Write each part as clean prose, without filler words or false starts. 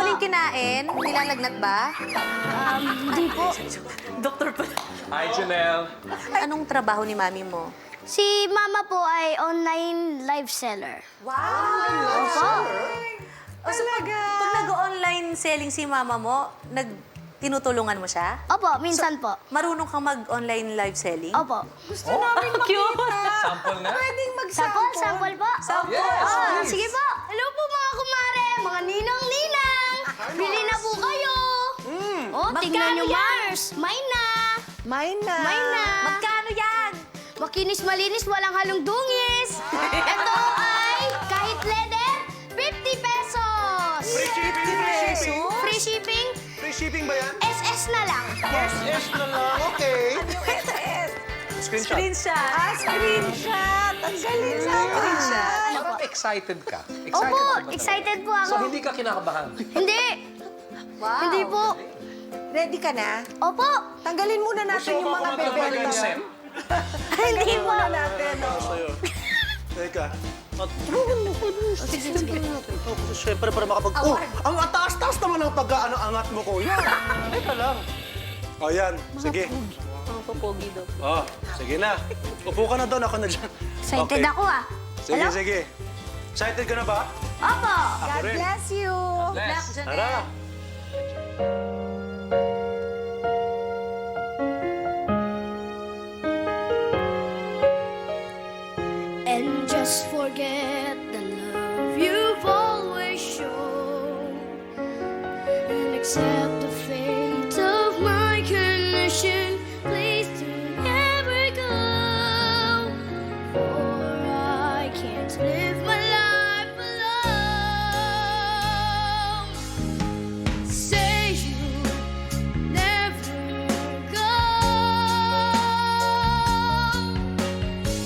madaling kinain? Nilalagnat ba? Hindi po. Doktor pa. Hi, Janelle. Anong trabaho ni mami mo? Si Mama po ay online live seller. O, so pag nag-online selling si mama mo, tinutulungan mo siya? Opo, minsan po. Marunong kang mag-online live selling? Opo. Gusto namin makita. Sample na? Pwedeng Sample, mag-sample. sample po. Sample. Yes, Ah, sige po. Hello po mga kumare, mga ninang-ninang. Bili na po kayo. Oh, tingnan nyo, Mars. May na. May na. May na. Magkano yan? Makinis malinis, walang halong dungis. Ito ay kahit leather, 50 pesos. Free shipping, free shipping. Free shipping, Free shipping ba yan? SS na lang. Yes na lang. Okay. Screenshot. Screenshot. Screenshot. Ang galing sa Screenshot. Parang excited ka. Excited Opo, ka ba? excited po ako. So, hindi ka kinakabahan? Hindi. Wow. Hindi po. Ready ka na? Opo. Tanggalin muna natin yung mga bebel. Mag-consent? Hindi po. Muna natin, oh. Sa'yo. Teka. Siyempre, para makapag... Oh, ang taas-taas naman ang pag-ano-angat mo, kuya. Teka lang. O, yan. Sige. Mga popogi daw. Oh, sige na. Upo ka na doon. Ako na dyan. Excited ako ah. Sige, Hello? sige. Excited ka na ba? Opo. Ako God rin. bless you. Black Bless. Janelle. Tara. And just forget the love you've always shown and accept the fate of my condition. Please do never go, for I can't live my life alone. Say you never go.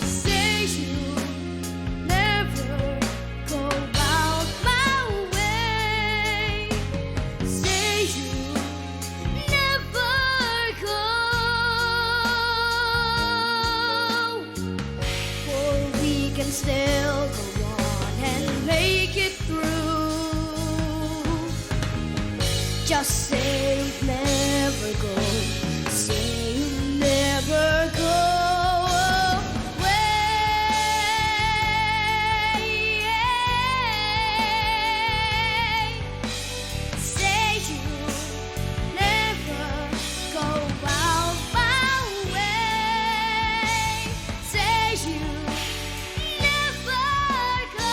Say you never go out my way. Say you never go. For we can still go on and make it through. Just say you'd never go. Say you'd never go away. Say you'd never go out my way. Say you'd never go.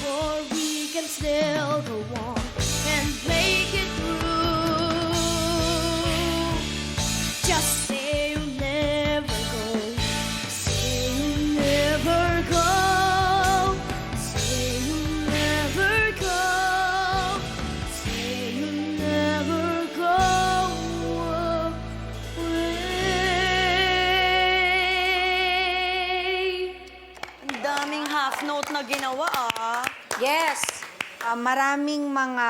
For we can still go on and make it through. Just say you'll never go. Say you'll never go. Say you'll never go. Say you'll never go away. Ang daming half note na ginawa, ah. Yes. Maraming mga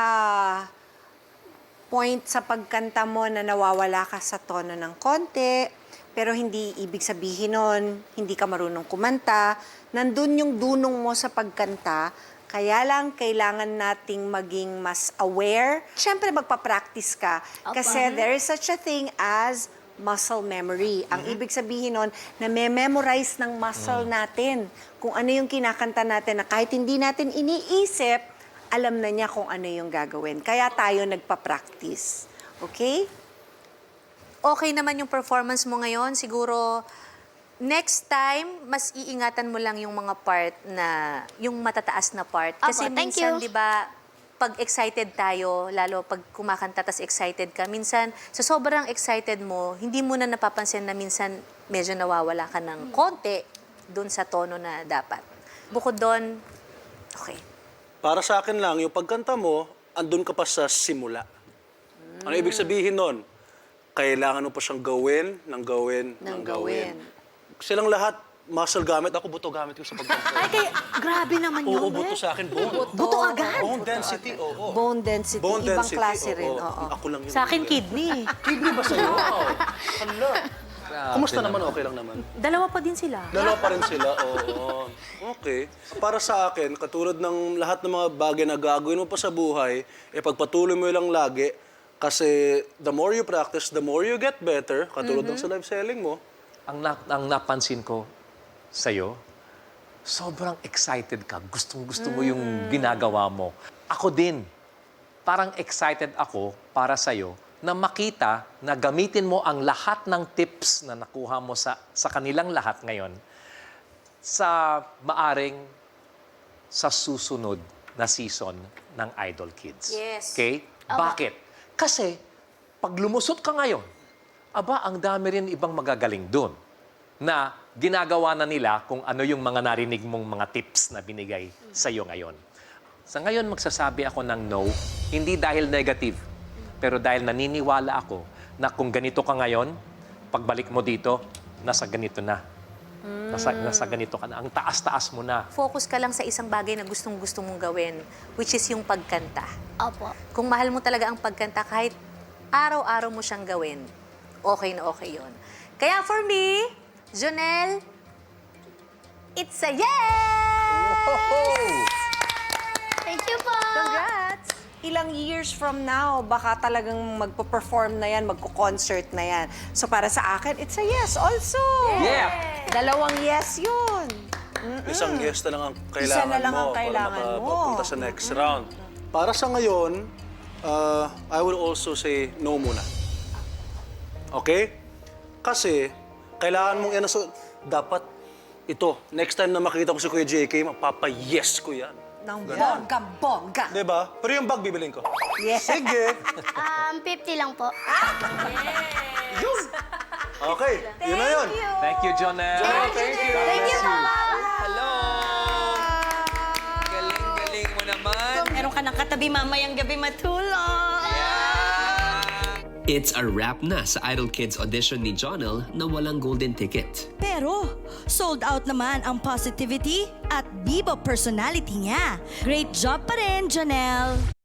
point sa pagkanta mo na nawawala ka sa tono ng konti, pero hindi ibig sabihin nun, hindi ka marunong kumanta. Nandun yung dunong mo sa pagkanta, kaya lang kailangan nating maging mas aware. Siyempre, magpa-practice ka. Kasi there is such a thing as muscle memory. Ang ibig sabihin nun, na memorize ng muscle natin kung ano yung kinakanta natin na kahit hindi natin iniisip, alam na niya kung ano yung gagawin. Kaya tayo nagpa-practice. Okay? Okay naman yung performance mo ngayon. Siguro, next time, mas iingatan mo lang yung mga part na, yung matataas na part. Kasi Opo, thank minsan, you. di ba, pag excited tayo, lalo pag kumakanta tas excited ka, minsan, sa sobrang excited mo, hindi mo na napapansin na minsan medyo nawawala ka ng konti dun sa tono na dapat. Bukod doon, okay. Para sa akin lang, yung pagkanta mo, andun ka pa sa simula. Ano ibig sabihin nun? Kailangan mo pa siyang gawin, ng gawin, ng gawin. Silang lahat, muscle gamit. Ako, buto gamit ko sa pagkanta. Ay, kaya, grabe naman yun, Oo, buto sa akin, bone. Buto agad. Bone density, oo. Bone density, Bone ibang density, klase rin. oo. Oo. Ako lang yun. Sa akin, kidney. Kidney ba sa'yo? Wow. Hala. Kumusta naman? Okay lang naman. Dalawa pa din sila. Dalawa pa rin sila, oo. Okay. Para sa akin, katulad ng lahat ng mga bagay na gagawin mo pa sa buhay, pagpatuloy mo lang lagi, kasi the more you practice, the more you get better, katulad ng sa live selling mo. Ang napansin ko sa'yo, sobrang excited ka. Gustong-gusto mo yung ginagawa mo. Ako din. Parang excited ako para sa'yo na makita na gamitin mo ang lahat ng tips na nakuha mo sa kanilang lahat ngayon sa maaring sa susunod na season ng Idol Kids. Yes. Okay? Bakit? Kasi pag lumusot ka ngayon, aba, ang dami rin ibang magagaling doon na ginagawa na nila kung ano yung mga narinig mong mga tips na binigay sa iyo ngayon. Sa ngayon, magsasabi ako ng no, hindi dahil negative, pero dahil naniniwala ako na kung ganito ka ngayon, pagbalik mo dito, nasa ganito na. Nasa ganito ka na. Ang taas-taas mo na. Focus ka lang sa isang bagay na gustong-gusto mong gawin, which is yung pagkanta. Opo. Kung mahal mo talaga ang pagkanta, kahit araw-araw mo siyang gawin, okay na okay yun. Kaya for me, Jonel, it's a yes! Thank you po. Congrats! Ilang years from now, baka talagang magpo-perform na yan, magko-concert na yan. So para sa akin, it's a yes also. Yeah! Dalawang yes yun. Isang yes na lang ang kailangan Isa na lang ang mo kailangan para mo. mapunta sa next round. Para sa ngayon, I will also say no muna. Okay? Kasi, kailangan mong dapat ito, next time na makita ko si Kuya JK, mapapa-yes ko yan. Ng bongga-bongga. Diba? Pero yung bag bibilin ko. Yes. Sige. 50 lang po. Yun. Okay, yun na yun. Thank you, Jonel. Thank you. Thank you po. Hello! Galing-galing mo naman. Meron ka ng katabi mamayang gabi matulog. It's a wrap na sa Idol Kids audition ni Jonel na walang golden ticket. Pero, sold out naman ang positivity at Bibo personality niya. Great job pa rin, Jonel!